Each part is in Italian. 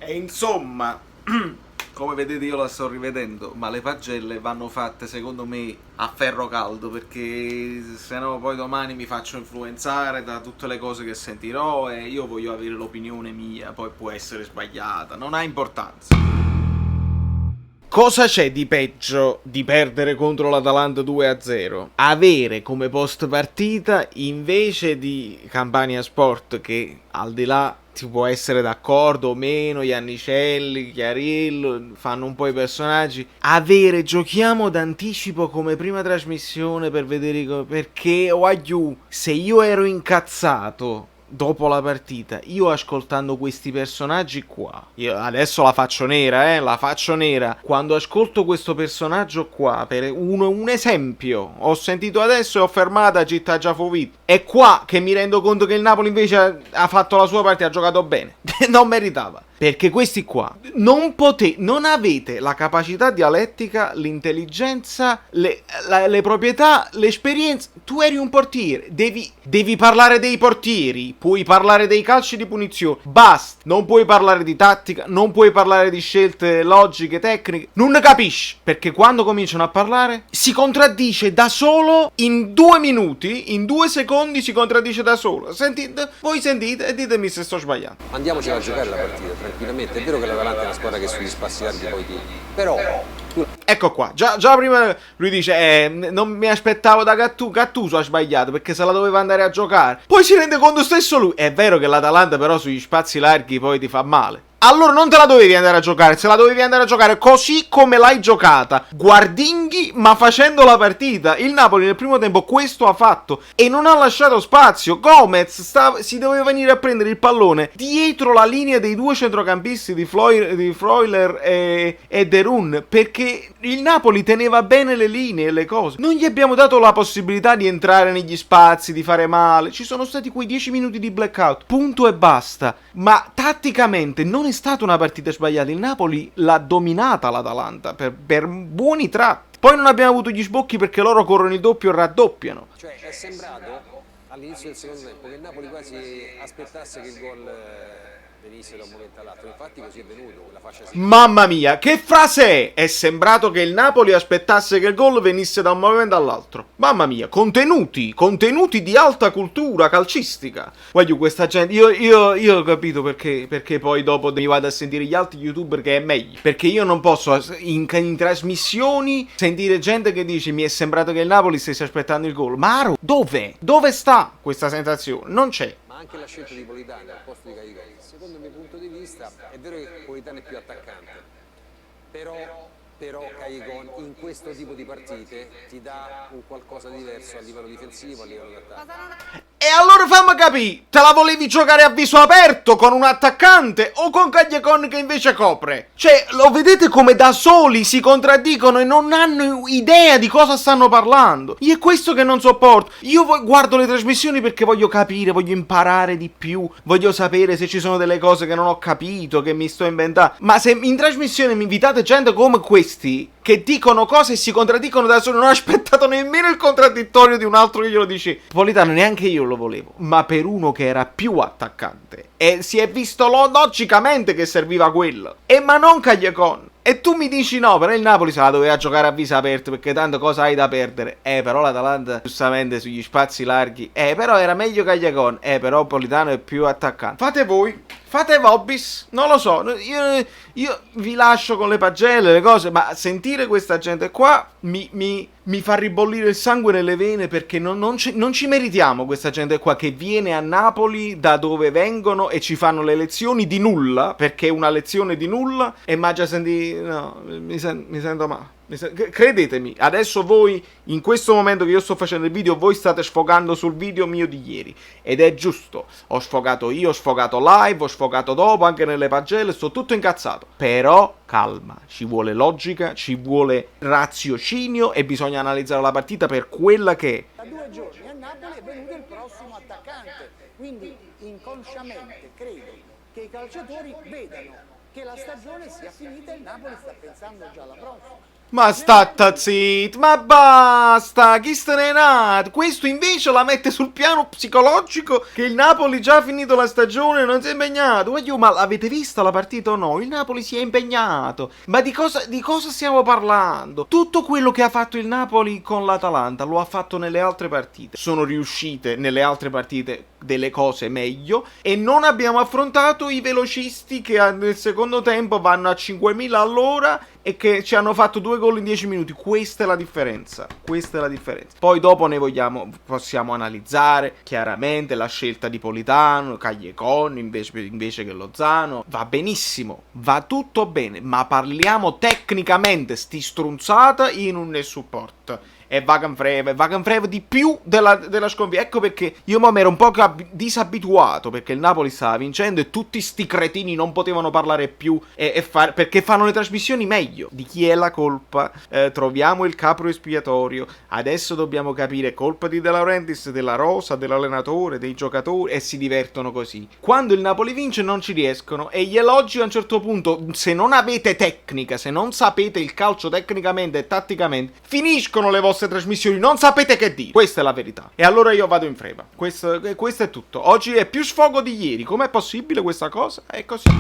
E insomma, come vedete io la sto rivedendo, ma le pagelle vanno fatte secondo me a ferro caldo, perché sennò poi domani mi faccio influenzare da tutte le cose che sentirò e io voglio avere l'opinione mia, poi può essere sbagliata, non ha importanza. Cosa c'è di peggio di perdere contro l'Atalanta 2-0? Avere come post partita, invece di Campania Sport, che al di là si può essere d'accordo o meno, Iannicelli, Chiarillo, fanno un po' i personaggi, avere giochiamo d'anticipo come prima trasmissione per vedere perché se io ero incazzato dopo la partita, io ascoltando questi personaggi qua, io adesso la faccio nera, la faccio nera, quando ascolto questo personaggio qua, per un esempio, ho sentito adesso e ho fermato a Città Giafovito, è qua che mi rendo conto che il Napoli invece ha fatto la sua parte, ha giocato bene, non meritava. Perché questi qua non avete la capacità dialettica, l'intelligenza, le proprietà, l'esperienza. Tu eri un portiere, devi parlare dei portieri, puoi parlare dei calci di punizione, basta. Non puoi parlare di tattica, non puoi parlare di scelte logiche, tecniche. Non ne capisci, perché quando cominciano a parlare si contraddice da solo in 2 minuti, in 2 secondi si contraddice da solo. Voi sentite e ditemi se sto sbagliando. Andiamocela a giocare la partita, tranquillamente. È vero che l'Atalanta è una squadra che sugli spazi larghi poi ti... Però... Ecco qua, già prima lui dice non mi aspettavo da Gattuso ha sbagliato perché se la doveva andare a giocare. Poi si rende conto stesso lui. È vero che l'Atalanta però sugli spazi larghi poi ti fa male. Allora non te la dovevi andare a giocare, se la dovevi andare a giocare così come l'hai giocata, guardinghi ma facendo la partita. Il Napoli nel primo tempo questo ha fatto e non ha lasciato spazio. Gomez si doveva venire a prendere il pallone dietro la linea dei 2 centrocampisti di Freuler e De Roon, perché il Napoli teneva bene le linee e le cose. Non gli abbiamo dato la possibilità di entrare negli spazi, di fare male. Ci sono stati quei 10 minuti di blackout, punto e basta. Ma tatticamente non è stata una partita sbagliata. Il Napoli l'ha dominata l'Atalanta per buoni tratti. Poi non abbiamo avuto gli sbocchi perché loro corrono il doppio e raddoppiano. Cioè è sembrato all'inizio del secondo tempo che il Napoli quasi aspettasse che il gol venisse da un momento all'altro. Infatti così è venuto, quella fascia sinistra. Mamma mia, che frase è? È sembrato che il Napoli aspettasse che il gol venisse da un momento all'altro. Mamma mia, contenuti di alta cultura calcistica. Voglio questa gente, io ho capito perché poi dopo mi vado a sentire gli altri youtuber che è meglio. Perché io non posso in trasmissioni sentire gente che dice mi è sembrato che il Napoli stesse aspettando il gol. Maro, dove? Dove sta questa sensazione? Non c'è. Ma anche la scelta di Politano al posto di Caicai, secondo il mio punto di vista, è vero che Politano è più attaccante, però Caicon in questo tipo di partite ti dà un qualcosa di diverso a livello difensivo, a livello di attacco. E allora fammi capire, te la volevi giocare a viso aperto con un attaccante o con Cagliacon che invece copre? Cioè, lo vedete come da soli si contraddicono e non hanno idea di cosa stanno parlando. Io è questo che non sopporto. Io guardo le trasmissioni perché voglio capire, voglio imparare di più, voglio sapere se ci sono delle cose che non ho capito, che mi sto inventando. Ma se in trasmissione mi invitate gente come questi, che dicono cose e si contraddicono da soli, non ho aspettato nemmeno il contraddittorio di un altro che glielo dice. Politano neanche io lo volevo, ma per uno che era più attaccante e si è visto logicamente che serviva quello, ma non Cagliacon. E tu mi dici no, però il Napoli se la doveva giocare a viso aperto perché tanto cosa hai da perdere? Però l'Atalanta giustamente sugli spazi larghi, però era meglio Cagliacon, però Politano è più attaccante. Fate voi, fate Vobbis, non lo so, io vi lascio con le pagelle, le cose, ma sentire questa gente qua mi fa ribollire il sangue nelle vene perché non ci meritiamo questa gente qua che viene a Napoli da dove vengono e ci fanno le lezioni di nulla, perché è una lezione di nulla, e mangia sentire... No, mi sento male. Credetemi, adesso voi, in questo momento che io sto facendo il video, voi state sfogando sul video mio di ieri. Ed è giusto, ho sfogato io, ho sfogato live, ho sfogato dopo, anche nelle pagelle, sto tutto incazzato. Però, calma, ci vuole logica, ci vuole raziocinio e bisogna analizzare la partita per quella che è. Da 2 giorni a Napoli è venuto il prossimo attaccante, quindi inconsciamente credo che i calciatori vedano che la stagione sia finita e il Napoli sta pensando già alla prossima. Ma state zitto, ma basta, chi se ne è nato? Questo invece la mette sul piano psicologico che il Napoli già ha finito la stagione e non si è impegnato. Ma l'avete vista la partita o no? Il Napoli si è impegnato. Ma di cosa stiamo parlando? Tutto quello che ha fatto il Napoli con l'Atalanta lo ha fatto nelle altre partite. Sono riuscite nelle altre partite delle cose meglio e non abbiamo affrontato i velocisti che nel secondo tempo vanno a 5.000 all'ora e che ci hanno fatto 2 gol in 10 minuti. Questa è la differenza. Poi dopo possiamo analizzare chiaramente la scelta di Politano, Callecon invece che Lozano. Va benissimo, va tutto bene, ma parliamo tecnicamente sti strunzata in un support. E Vagan Freve di più della sconfitta. Ecco perché io mi ero un po' disabituato, perché il Napoli stava vincendo e tutti sti cretini non potevano parlare più perché fanno le trasmissioni meglio. Di chi è la colpa? Troviamo il capro espiatorio. Adesso dobbiamo capire colpa di De Laurentiis, della rosa, dell'allenatore, dei giocatori, e si divertono così. Quando il Napoli vince non ci riescono e gli elogi a un certo punto, se non avete tecnica, se non sapete il calcio tecnicamente e tatticamente, finiscono le vostre trasmissioni, non sapete che dire. Questa è la verità. E allora io vado in freva. Questo è tutto. Oggi è più sfogo di ieri. Com'è possibile questa cosa? È così.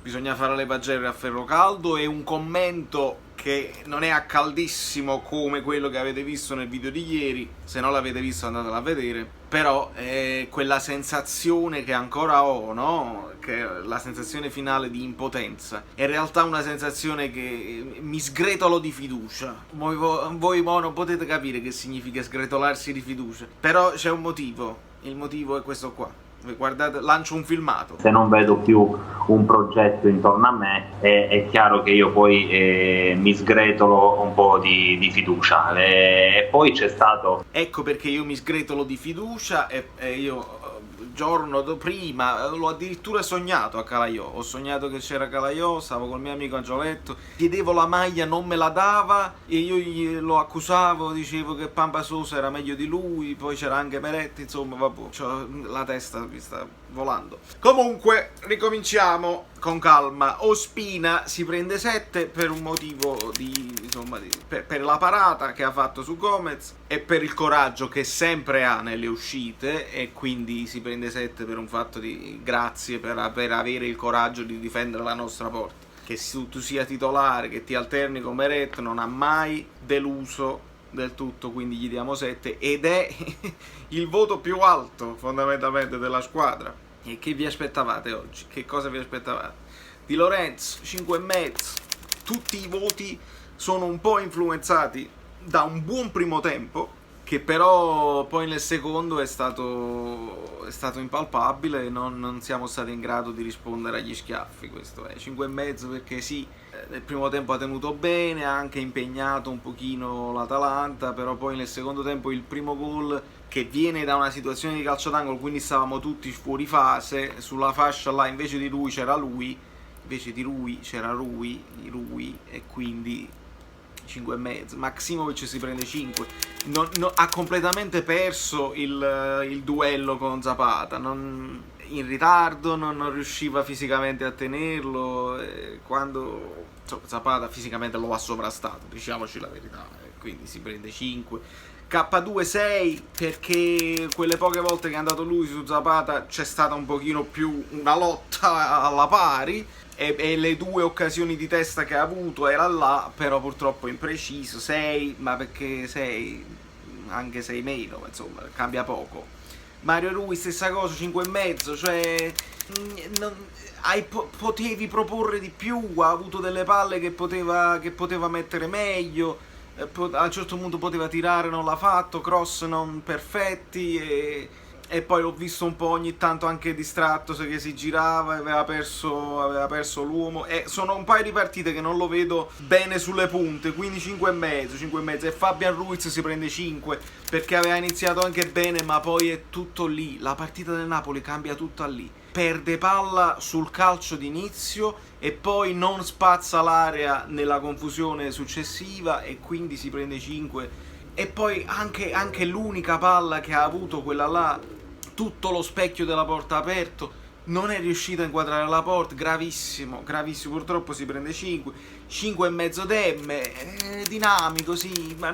Bisogna fare le pagelle a ferro caldo e un commento che non è a caldissimo come quello che avete visto nel video di ieri. Se non l'avete visto andatelo a vedere. Però è quella sensazione che ancora ho, no? Che è la sensazione finale di impotenza. È in realtà una sensazione che mi sgretolo di fiducia. Voi non potete capire che significa sgretolarsi di fiducia. Però c'è un motivo. Il motivo è questo qua. Guardate, lancio un filmato. Se non vedo più un progetto intorno a me è chiaro che io poi mi sgretolo un po' di fiducia e poi c'è stato... Ecco perché io mi sgretolo di fiducia e io giorno prima l'ho addirittura sognato a Calaiò. Ho sognato che c'era Calaiò, stavo col mio amico Angioletto, chiedevo la maglia, non me la dava e io lo accusavo, dicevo che Pampa Sosa era meglio di lui, poi c'era anche Peretti, insomma vabbè, la testa mi sta volando. Comunque ricominciamo con calma. Ospina si prende 7 per un motivo per la parata che ha fatto su Gomez e per il coraggio che sempre ha nelle uscite, e quindi si prende 7 per un fatto di grazie per avere il coraggio di difendere la nostra porta. Che tu sia titolare, che ti alterni con Meret, non ha mai deluso del tutto, quindi gli diamo 7 ed è il voto più alto fondamentalmente della squadra. E che vi aspettavate oggi? Che cosa vi aspettavate? Di Lorenzo 5,5. Tutti i voti sono un po' influenzati da un buon primo tempo, che però poi nel secondo è stato impalpabile e non siamo stati in grado di rispondere agli schiaffi. Questo è 5,5 perché sì, nel primo tempo ha tenuto bene, ha anche impegnato un pochino l'Atalanta, però poi nel secondo tempo il primo gol, che viene da una situazione di calcio d'angolo, quindi stavamo tutti fuori fase, sulla fascia là invece di lui c'era lui, e quindi 5,5. Maximovic si prende 5. Ha completamente perso il duello con Zapata, in ritardo, non riusciva fisicamente a tenerlo, quando Zapata fisicamente lo ha sovrastato, diciamoci la verità, quindi si prende 5. K2 6 perché quelle poche volte che è andato lui su Zapata c'è stata un pochino più una lotta alla pari e le 2 occasioni di testa che ha avuto era là, però purtroppo impreciso. 6, ma perché 6? Anche 6 meno, insomma, cambia poco. Mario Rui stessa cosa, 5,5, cioè potevi proporre di più, ha avuto delle palle che poteva mettere meglio. A un certo punto poteva tirare, non l'ha fatto, cross non perfetti e poi l'ho visto un po' ogni tanto anche distratto, se che si girava e aveva perso l'uomo, e sono un paio di partite che non lo vedo bene sulle punte, quindi 5,5 e Fabian Ruiz si prende 5 perché aveva iniziato anche bene, ma poi è tutto lì, la partita del Napoli cambia tutta lì, perde palla sul calcio d'inizio e poi non spazza l'area nella confusione successiva e quindi si prende 5. E poi anche l'unica palla che ha avuto, quella là, tutto lo specchio della porta aperto, non è riuscito a inquadrare la porta, gravissimo, gravissimo, purtroppo si prende 5,5 Demme, dinamico, sì, ma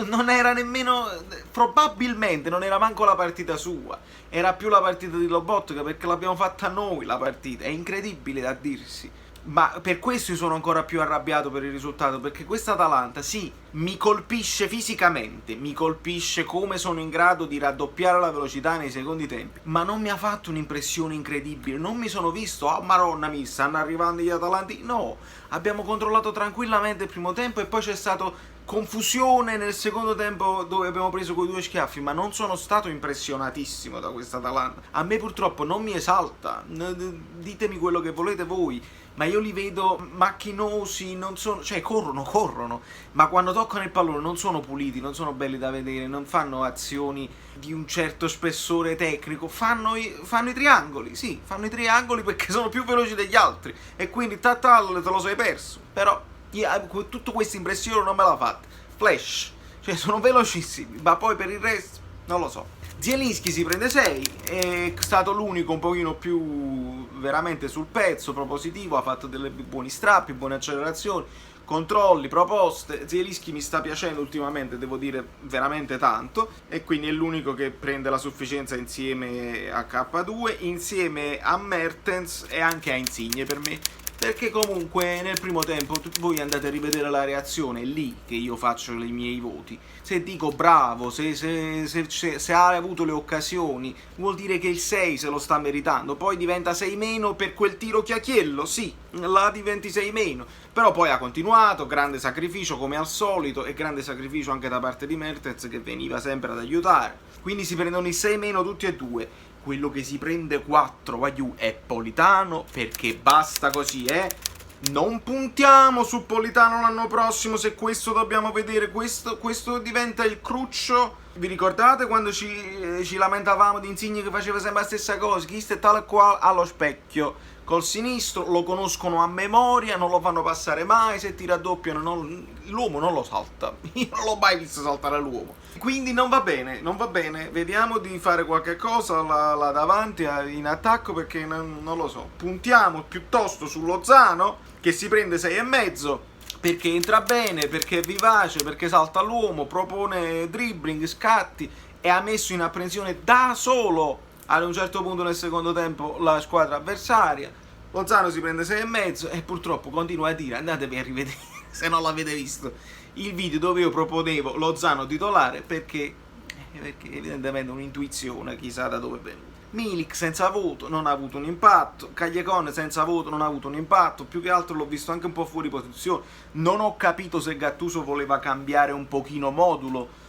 non era nemmeno, probabilmente non era manco la partita sua, era più la partita di Lobotka, perché l'abbiamo fatta noi la partita, è incredibile da dirsi. Ma per questo io sono ancora più arrabbiato per il risultato, perché questa Atalanta, sì, mi colpisce fisicamente, mi colpisce come sono in grado di raddoppiare la velocità nei secondi tempi, ma non mi ha fatto un'impressione incredibile, non mi sono visto, oh maronna mi stanno arrivando gli atalanti, no, abbiamo controllato tranquillamente il primo tempo e poi c'è stato confusione nel secondo tempo dove abbiamo preso quei 2 schiaffi, ma non sono stato impressionatissimo da questa Atalanta. A me purtroppo non mi esalta, ditemi quello che volete voi, ma io li vedo macchinosi, non sono, cioè corrono, ma quando toccano il pallone non sono puliti, non sono belli da vedere, non fanno azioni di un certo spessore tecnico, fanno i triangoli, sì, fanno i triangoli perché sono più veloci degli altri e quindi te lo sei perso, però tutta questa impressione non me l'ha fatta. Flash, cioè sono velocissimi, ma poi per il resto non lo so. Zielinski si prende 6, è stato l'unico un pochino più veramente sul pezzo, propositivo, ha fatto delle buoni strappi, buone accelerazioni, controlli, proposte. Zielinski mi sta piacendo ultimamente, devo dire veramente tanto, e quindi è l'unico che prende la sufficienza insieme a K2, insieme a Mertens e anche a Insigne per me, perché comunque nel primo tempo voi andate a rivedere la reazione, è lì che io faccio i miei voti. Se dico bravo, se ha avuto le occasioni, vuol dire che il 6 se lo sta meritando, poi diventa 6 meno per quel tiro chiacchiello, sì, là diventi 6 meno, però poi ha continuato, grande sacrificio come al solito, e grande sacrificio anche da parte di Mertens che veniva sempre ad aiutare, quindi si prendono i 6 meno tutti e due. Quello che si prende 4 è Politano, perché basta così, non puntiamo su Politano l'anno prossimo, se questo dobbiamo vedere, questo diventa il cruccio. Vi ricordate quando ci lamentavamo di Insigne che faceva sempre la stessa cosa? Chi sta tal qual allo specchio col sinistro, lo conoscono a memoria, non lo fanno passare mai, se ti raddoppiano l'uomo non lo salta, io non l'ho mai visto saltare l'uomo, quindi non va bene, vediamo di fare qualche cosa là davanti in attacco, perché non lo so, puntiamo piuttosto su Lozano che si prende 6,5, perché entra bene, perché è vivace, perché salta l'uomo, propone dribbling, scatti e ha messo in apprensione da solo ad un certo punto nel secondo tempo la squadra avversaria. Lozano si prende 6,5 e purtroppo continua a dire, andatevi a rivedere se non l'avete visto il video dove io proponevo Lozano titolare, perché evidentemente un'intuizione chissà da dove viene. Milik senza voto non ha avuto un impatto, Callejon senza voto non ha avuto un impatto, più che altro l'ho visto anche un po' fuori posizione, non ho capito se Gattuso voleva cambiare un pochino modulo.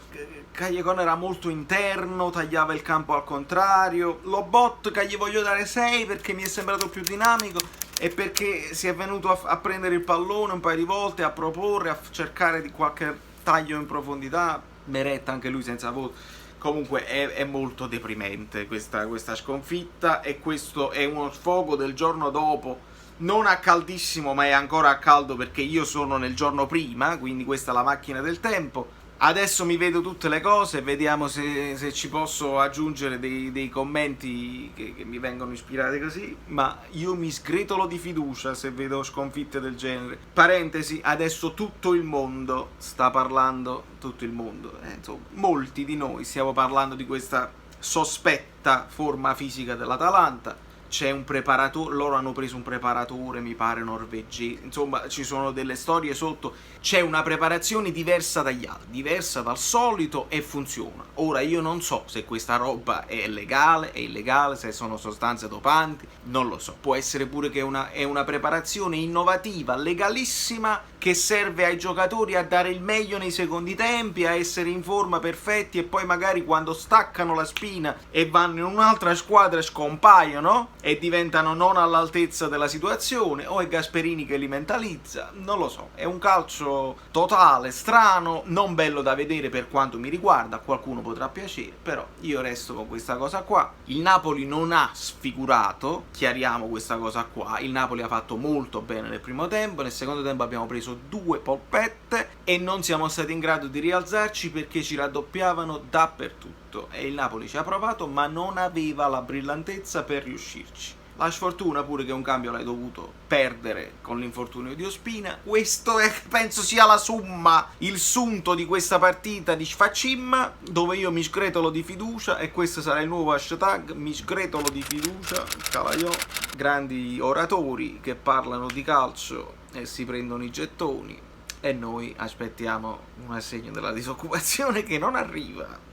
Callejon era molto interno, tagliava il campo al contrario. Lobotka gli voglio dare 6 perché mi è sembrato più dinamico e perché si è venuto a prendere il pallone un paio di volte, a proporre, a cercare di qualche taglio in profondità. Beretta anche lui senza voto. Comunque è molto deprimente questa sconfitta, e questo è uno sfogo del giorno dopo, non a caldissimo ma è ancora a caldo perché io sono nel giorno prima, quindi questa è la macchina del tempo. Adesso mi vedo tutte le cose, vediamo se ci posso aggiungere dei commenti che mi vengono ispirati così, ma io mi sgretolo di fiducia se vedo sconfitte del genere. Parentesi, adesso tutto il mondo sta parlando, tutto il mondo, insomma, molti di noi stiamo parlando di questa sospetta forma fisica dell'Atalanta. C'è un preparatore, loro hanno preso un preparatore, mi pare norvegese, insomma ci sono delle storie sotto, c'è una preparazione diversa dagli altri, diversa dal solito, e funziona. Ora io non so se questa roba è legale, è illegale, se sono sostanze dopanti, non lo so, può essere pure che è una preparazione innovativa, legalissima, che serve ai giocatori a dare il meglio nei secondi tempi, a essere in forma perfetti, e poi magari quando staccano la spina e vanno in un'altra squadra scompaiono e diventano non all'altezza della situazione, o è Gasperini che li mentalizza, non lo so, è un calcio totale, strano, non bello da vedere per quanto mi riguarda, a qualcuno potrà piacere, però io resto con questa cosa qua. Il Napoli non ha sfigurato, chiariamo questa cosa qua, il Napoli ha fatto molto bene nel primo tempo, nel secondo tempo abbiamo preso preso 2 polpette e non siamo stati in grado di rialzarci perché ci raddoppiavano dappertutto e il Napoli ci ha provato ma non aveva la brillantezza per riuscirci. La sfortuna pure che un cambio l'hai dovuto perdere con l'infortunio di Ospina. Questo penso sia la somma, il sunto di questa partita di Sfacim, dove io mi sgretolo di fiducia, e questo sarà il nuovo hashtag, mi sgretolo di fiducia, calaiò. Grandi oratori che parlano di calcio e si prendono i gettoni, e noi aspettiamo un assegno della disoccupazione che non arriva.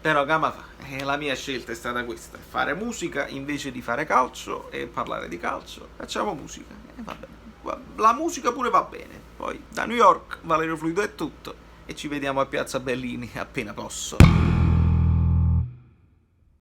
Però gamma fa, la mia scelta è stata questa: fare musica invece di fare calcio e parlare di calcio. Facciamo musica e va bene. La musica pure va bene. Poi da New York Valerio Fluido è tutto e ci vediamo a Piazza Bellini appena posso.